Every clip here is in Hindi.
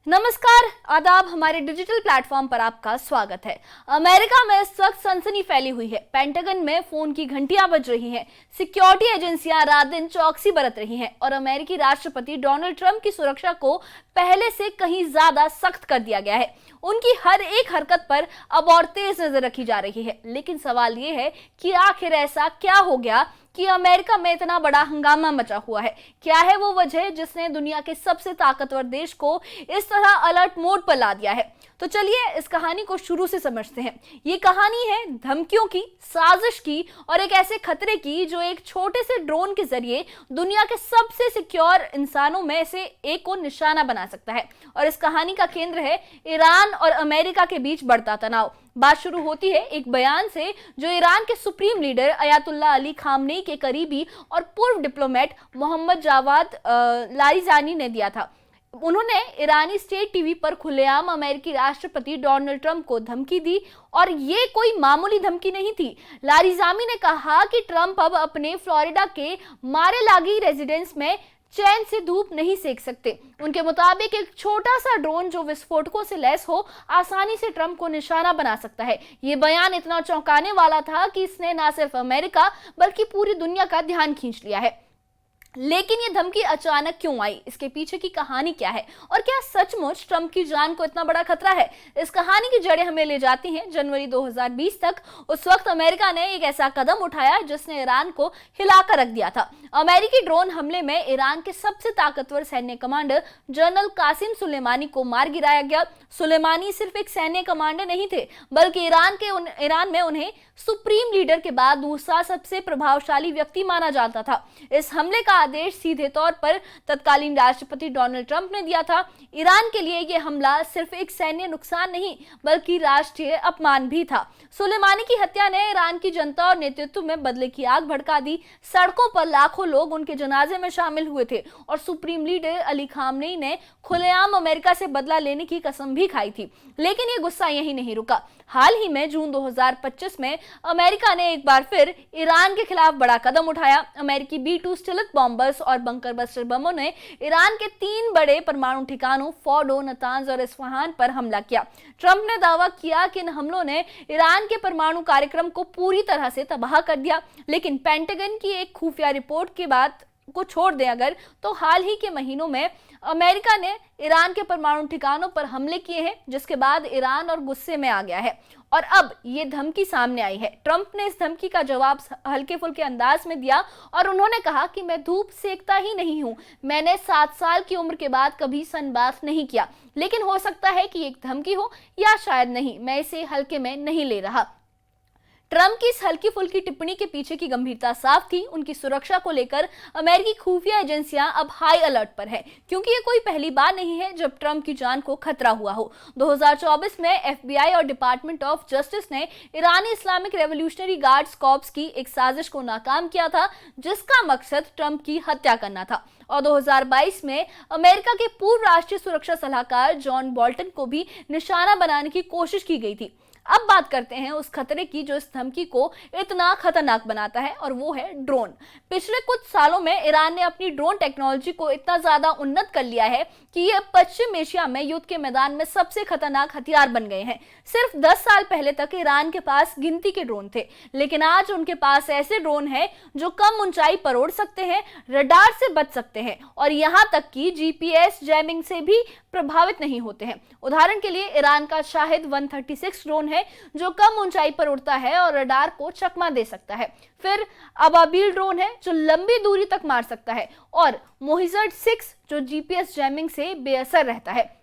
नमस्कार, आदाब। हमारे डिजिटल प्लेटफॉर्म पर आपका स्वागत है। अमेरिका में इस वक्त सनसनी फैली हुई है। पेंटागन में फोन की घंटियां बज रही हैं, सिक्योरिटी एजेंसियां रात दिन चौकसी बरत रही हैं और अमेरिकी राष्ट्रपति डोनाल्ड ट्रंप की सुरक्षा को पहले से कहीं ज्यादा सख्त कर दिया गया है। उनकी हर एक हरकत पर अब और तेज नजर रखी जा रही है। लेकिन सवाल ये है कि आखिर ऐसा क्या हो गया कि अमेरिका में इतना बड़ा हंगामा मचा हुआ है? क्या है वो वजह जिसने दुनिया के सबसे ताकतवर देश को इस तरह अलर्ट मोड पर ला दिया है? तो चलिए इस कहानी को शुरू से समझते हैं। ये कहानी है धमकियों की, साजिश की और एक ऐसे खतरे की जो एक छोटे से ड्रोन के जरिए दुनिया के सबसे सिक्योर इंसानों में से एक को निशाना बना सकता है। और इस कहानी का केंद्र है ईरान और अमेरिका के बीच बढ़ता तनाव। बात शुरू होती है एक बयान से जो ईरान के supreme leader Ayatollah Ali Khamenei के करीबी और पूर्व डिप्लोमेट मोहम्मद जावाद लारिजानी ने दिया था। उन्होंने ईरानी स्टेट टीवी पर खुलेआम अमेरिकी राष्ट्रपति डोनाल्ड ट्रंप को धमकी दी और ये कोई मामूली धमकी नहीं थी। लारिजानी ने कहा कि ट्रंप अब अपने फ्लोरिडा के मारे-लागी रेजिडेंस में चैन से धूप नहीं सेक सकते। उनके मुताबिक एक छोटा सा ड्रोन जो विस्फोटकों से लैस हो आसानी से ट्रंप को निशाना बना सकता है। ये बयान इतना चौंकाने वाला था कि इसने न सिर्फ अमेरिका बल्कि पूरी दुनिया का ध्यान खींच लिया है। लेकिन ये धमकी अचानक क्यों आई? इसके पीछे की कहानी क्या है और क्या सचमुच ट्रंप की जान को इतना बड़ा खतरा है? इस कहानी की जड़ें हमें ले जाती हैं जनवरी 2020 तक। उस वक्त अमेरिका ने एक ऐसा कदम उठाया जिसने ईरान को हिलाकर रख दिया था। अमेरिकी ड्रोन हमले में ईरान के सबसे ताकतवर सैन्य कमांडर जनरल कासिम सुलेमानी को मार गिराया गया। सुलेमानी सिर्फ एक सैन्य कमांडर नहीं थे बल्कि ईरान में उन्हें सुप्रीम लीडर के बाद दूसरा सबसे प्रभावशाली व्यक्ति माना जाता था। इस हमले का आदेश सीधे तौर पर तत्कालीन राष्ट्रपति डोनाल्ड ट्रंप ने दिया था। ईरान के लिए यह हमला सिर्फ एक सैन्य नुकसान नहीं बल्कि राष्ट्रीय अपमान भी था। सुलेमानी की हत्या ने ईरान की जनता और नेतृत्व में बदले की आग भड़का दी। सड़कों पर लाखों लोग उनके जनाजे में शामिल हुए थे और सुप्रीम लीडर अली खामनेई ने खुलेआम अमेरिका से बदला लेने की कसम भी खाई थी। लेकिन यह गुस्सा यहीं नहीं रुका। हाल ही में जून 2025 में अमेरिका ने एक बार फिर ईरान के खिलाफ बड़ा कदम उठाया। अमेरिकी B-2 स्टिल्थ बॉम्बर्स और बंकर बस्टर बमों ने ईरान के 3 बड़े परमाणु ठिकानों फोर्डो, नतांज और इस्फहान पर हमला किया। ट्रंप ने दावा किया कि इन हमलों ने ईरान के परमाणु कार्यक्रम को पूरी तरह से तबाह कर दिया। लेकिन पेंटागन की एक खुफिया रिपोर्ट के बाद को छोड़ दें अगर, तो हाल ही के महीनों में अमेरिका ने ईरान के परमाणु ठिकानों पर हमले किए हैं, जिसके बाद ईरान और गुस्से में आ गया है और अब ये धमकी सामने आई है। ट्रंप ने इस धमकी का जवाब हल्के फुल्के अंदाज में दिया और उन्होंने कहा कि मैं धूप सेकता ही नहीं हूं, मैंने 7 साल की उम्र के बाद कभी सनबाथ नहीं किया। लेकिन हो सकता है कि एक धमकी हो या शायद नहीं, मैं इसे हल्के में नहीं ले रहा। ट्रंप की इस हल्की फुल्की टिप्पणी के पीछे की गंभीरता साफ थी। उनकी सुरक्षा को लेकर अमेरिकी खुफिया एजेंसियां अब हाई अलर्ट पर है, क्योंकि ये कोई पहली बार नहीं है जब ट्रंप की जान को खतरा हुआ हो। 2024 में FBI और डिपार्टमेंट ऑफ जस्टिस ने ईरानी इस्लामिक रेवोल्यूशनरी गार्ड्स कॉर्प्स की एक साजिश को नाकाम किया था, जिसका मकसद ट्रंप की हत्या करना था। और 2022 में अमेरिका के पूर्व राष्ट्रीय सुरक्षा सलाहकार जॉन बोल्टन को भी निशाना बनाने की कोशिश की गई थी। अब बात करते हैं उस खतरे की जो इस धमकी को इतना खतरनाक बनाता है, और वो है ड्रोन। पिछले कुछ सालों में ईरान ने अपनी ड्रोन टेक्नोलॉजी को इतना ज्यादा उन्नत कर लिया है कि ये पश्चिम एशिया में युद्ध के मैदान में सबसे खतरनाक हथियार बन गए हैं। सिर्फ 10 साल पहले तक ईरान के पास गिनती के ड्रोन थे, लेकिन आज उनके पास ऐसे ड्रोन हैं जो कम ऊंचाई पर उड़ सकते हैं, रडार से बच सकते हैं और यहाँ तक कि GPS जैमिंग से भी प्रभावित नहीं होते हैं। उदाहरण के लिए ईरान का शाहिद 136 ड्रोन है जो कम ऊंचाई पर उड़ता है और रडार को चकमा दे सकता है। फिर अबाबील ड्रोन है जो लंबी दूरी तक मार सकता है और मोहिजर्ड 6 जो GPS जैमिंग से बेअसर रहता है।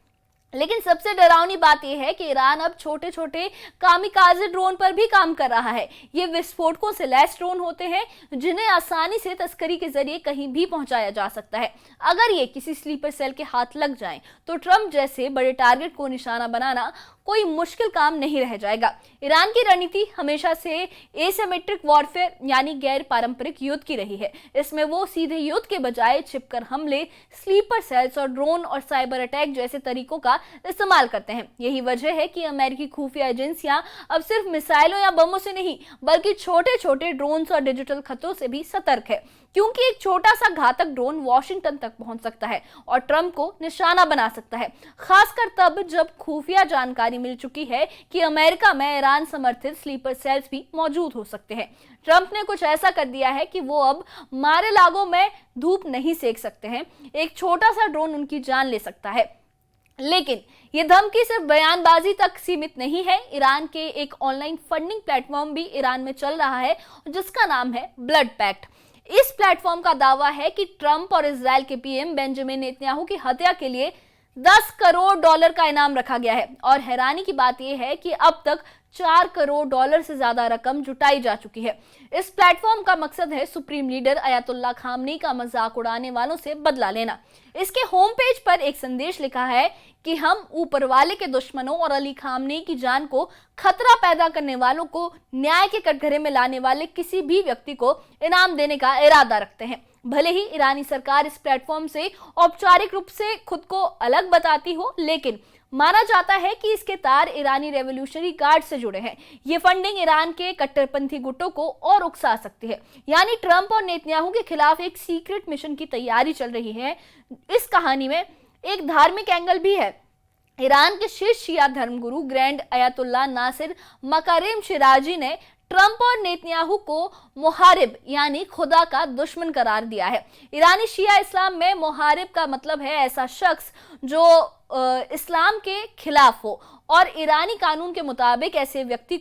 लेकिन सबसे डरावनी बात यह है कि ईरान अब छोटे छोटे कामिकाज़े ड्रोन पर भी काम कर रहा है। ये विस्फोटकों से लैस ड्रोन होते हैं जिन्हें आसानी से तस्करी के जरिए कहीं भी पहुंचाया जा सकता है। अगर ये किसी स्लीपर सेल के हाथ लग जाएं, तो ट्रंप जैसे बड़े टारगेट को निशाना बनाना कोई मुश्किल काम नहीं रह जाएगा। ईरान की रणनीति हमेशा से एसिमेट्रिक वॉरफेयर यानी गैर पारंपरिक युद्ध की रही है। इसमें वो सीधे युद्ध के बजाय छिपकर हमले, स्लीपर सेल्स और ड्रोन और साइबर अटैक जैसे तरीकों का इस्तेमाल करते हैं। यही वजह है कि अमेरिकी खुफिया एजेंसियां अब सिर्फ मिसाइलों या बमों से नहीं बल्कि छोटे छोटे ड्रोन्स और डिजिटल खतरों से भी सतर्क है। क्योंकि एक छोटा सा घातक ड्रोन वॉशिंगटन तक पहुंच सकता है और ट्रंप को निशाना बना सकता है, खासकर तब जब खुफिया जानकारी मिल चुकी है कि अमेरिका में ईरान समर्थित स्लीपर सेल्स भी मौजूद हो सकते हैं। ट्रंप ने कुछ ऐसा कर दिया है कि वो अब मारे-लागो में धूप नहीं सेक सकते हैं। एक छोटा सा ड्रोन उनकी जान ले सकता है। लेकिन ये धमकी सिर्फ बयानबाजी तक सीमित नहीं है। ईरान के एक ऑनलाइन फंडिंग प्लेटफॉर्म भी ईरान में चल रहा है जिसका नाम है ब्लड पैक्ट। इस प्लेटफॉर्म का दावा है कि ट्रंप और इजराइल के पीएम बेंजामिन नेतन्याहू की हत्या के लिए $10 करोड़ का इनाम रखा गया है और हैरानी की बात यह है कि अब तक $4 करोड़ से ज्यादा रकम जुटाई जा चुकी है। इस प्लेटफॉर्म का मकसद है सुप्रीम लीडर अयातुल्ला खामनी का मजाक उड़ाने वालों से बदला लेना। इसके होम पेज पर एक संदेश लिखा है कि हम ऊपर वाले के दुश्मनों और अली खामनी की जान को खतरा पैदा करने वालों को न्याय के कटघरे में लाने वाले किसी भी व्यक्ति को इनाम देने का इरादा रखते हैं। भले ही ईरानी सरकार इस प्लेटफॉर्म से औपचारिक रूप से खुद को अलग बताती हो, लेकिन माना जाता है कि इसके तार ईरानी रेवोल्यूशनरी गार्ड से जुड़े हैं। ये फंडिंग ईरान के कट्टरपंथी गुटों को और उकसा सकती है। यानी ट्रंप और नेतन्याहू के खिलाफ एक सीक्रेट मिशन की तैयारी चल रही है। इस कहानी में एक धार्मिक एंगल भी है। ईरान के शीर्ष शिया धर्मगुरु ग्रैंड अयातुल्ला नासिर मकारेम शिराजी ने ट्रंप और नेतन्याहू को मुहारिब यानी खुदा का दुश्मन करार दिया है। ईरानी शिया इस्लाम में मुहारिब का मतलब है ऐसा शख्स जो इस्लाम के खिलाफ हो और ईरानी कानून के मुताबिक ऐसे व्यक्ति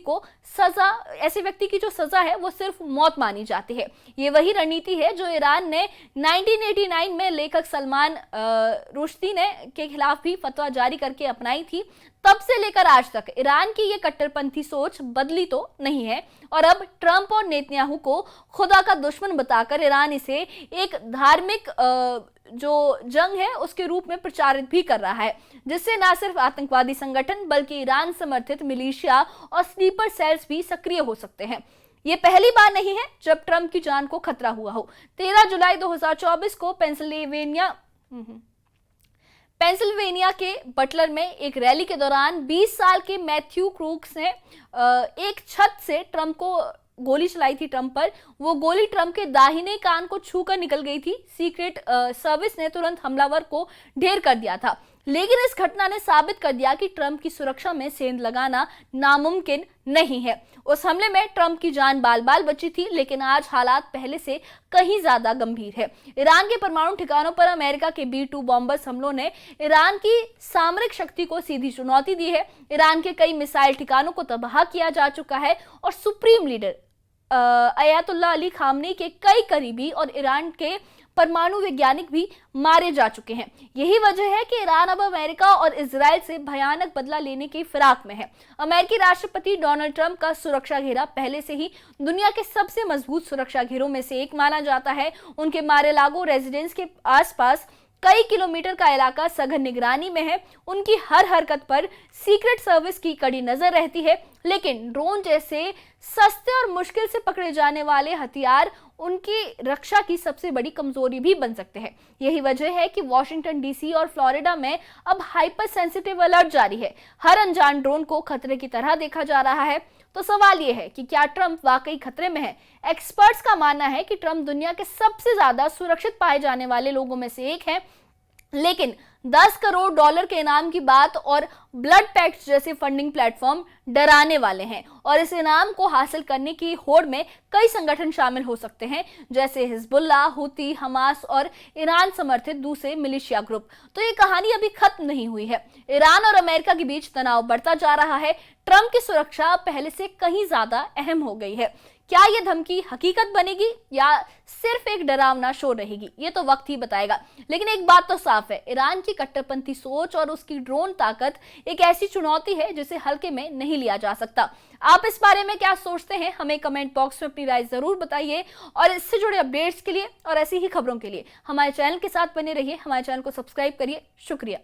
की जो सजा है वो सिर्फ मौत मानी जाती है। ये वही रणनीति है जो ईरान ने 1989 में लेखक सलमान रुश्दी ने के खिलाफ भी फतवा जारी करके अपनाई थी। तब से लेकर आज तक ईरान की ये कट्टरपंथी सोच बदली तो नहीं है और अब ट्रंप और नेतन्याहू को खुदा का दुश्मन बताकर ईरान इसे एक धार्मिक जो जंग है उसके रूप में प्रचारित भी कर रहा है, जिससे न सिर्फ आतंकवादी संगठन बल्कि ईरान समर्थित मिलिशिया और स्लीपर सेल्स भी सक्रिय हो सकते हैं। ये पहली बार नहीं है जब ट्रंप की जान को खतरा हुआ हो। 13 जुलाई 2024 को पेंसिल्वेनिया के बटलर में एक रैली के दौरान 20 साल के मैथ्यू क्रूक्स ने एक छत से ट्रंप को गोली चलाई थी ट्रंप पर। वो गोली ट्रंप के दाहिने कान को छूकर निकल गई थी। सीक्रेट सर्विस ने तुरंत हमलावर को ढेर कर दिया था, लेकिन इस घटना ने साबित कर दिया कि ट्रंप की सुरक्षा में सेंध लगाना नामुमकिन नहीं है। उस हमले में ट्रंप की जान बाल बाल बची थी, लेकिन आज हालात पहले से कहीं ज्यादा गंभीर है। ईरान के परमाणु ठिकानों पर अमेरिका के B-2 बॉम्बर्स हमलों ने ईरान की सामरिक शक्ति को सीधी चुनौती दी है। ईरान के कई मिसाइल ठिकानों को तबाह किया जा चुका है और सुप्रीम लीडर अयातुल्ला अली खामनी के कई करीबी और ईरान के परमाणु वैज्ञानिक भी मारे जा चुके हैं। यही वजह है कि ईरान अब अमेरिका और इजराइल से भयानक बदला लेने की फिराक में है। अमेरिकी राष्ट्रपति डोनाल्ड ट्रंप का सुरक्षा घेरा पहले से ही दुनिया के सबसे मजबूत सुरक्षा घेरों में से एक माना जाता है। उनके मारे-लागो रेजिडेंस के आसपास कई किलोमीटर का इलाका सघन निगरानी में है। उनकी हर हरकत पर सीक्रेट सर्विस की कड़ी नजर रहती है, लेकिन ड्रोन जैसे सस्ते और मुश्किल से पकड़े जाने वाले हथियार उनकी रक्षा की सबसे बड़ी कमजोरी भी बन सकते हैं। यही वजह है कि वॉशिंगटन डीसी और फ्लोरिडा में अब हाइपर सेंसिटिव अलर्ट जारी है। हर अनजान ड्रोन को खतरे की तरह देखा जा रहा है। तो सवाल यह है कि क्या ट्रंप वाकई खतरे में है? एक्सपर्ट्स का मानना है कि ट्रंप दुनिया के सबसे ज्यादा सुरक्षित पाए जाने वाले लोगों में से एक है, लेकिन $10 करोड़ के इनाम की बात और ब्लड पैक्ट जैसे फंडिंग प्लेटफॉर्म डराने वाले हैं और इस इनाम को हासिल करने की होड़ में कई संगठन शामिल हो सकते हैं, जैसे हिजबुल्ला, हुती, हमास और ईरान समर्थित दूसरे मिलिशिया ग्रुप। तो ये कहानी अभी खत्म नहीं हुई है। ईरान और अमेरिका के बीच तनाव बढ़ता जा रहा है। ट्रंप की सुरक्षा पहले से कहीं ज्यादा अहम हो गई है। क्या यह धमकी हकीकत बनेगी या सिर्फ एक डरावना शो रहेगी, ये तो वक्त ही बताएगा। लेकिन एक बात तो साफ है, ईरान की कट्टरपंथी सोच और उसकी ड्रोन ताकत एक ऐसी चुनौती है जिसे हल्के में नहीं लिया जा सकता। आप इस बारे में क्या सोचते हैं? हमें कमेंट बॉक्स में अपनी राय जरूर बताइए और इससे जुड़े अपडेट्स के लिए और ऐसी ही खबरों के लिए हमारे चैनल के साथ बने रहिए। हमारे चैनल को सब्सक्राइब करिए। शुक्रिया।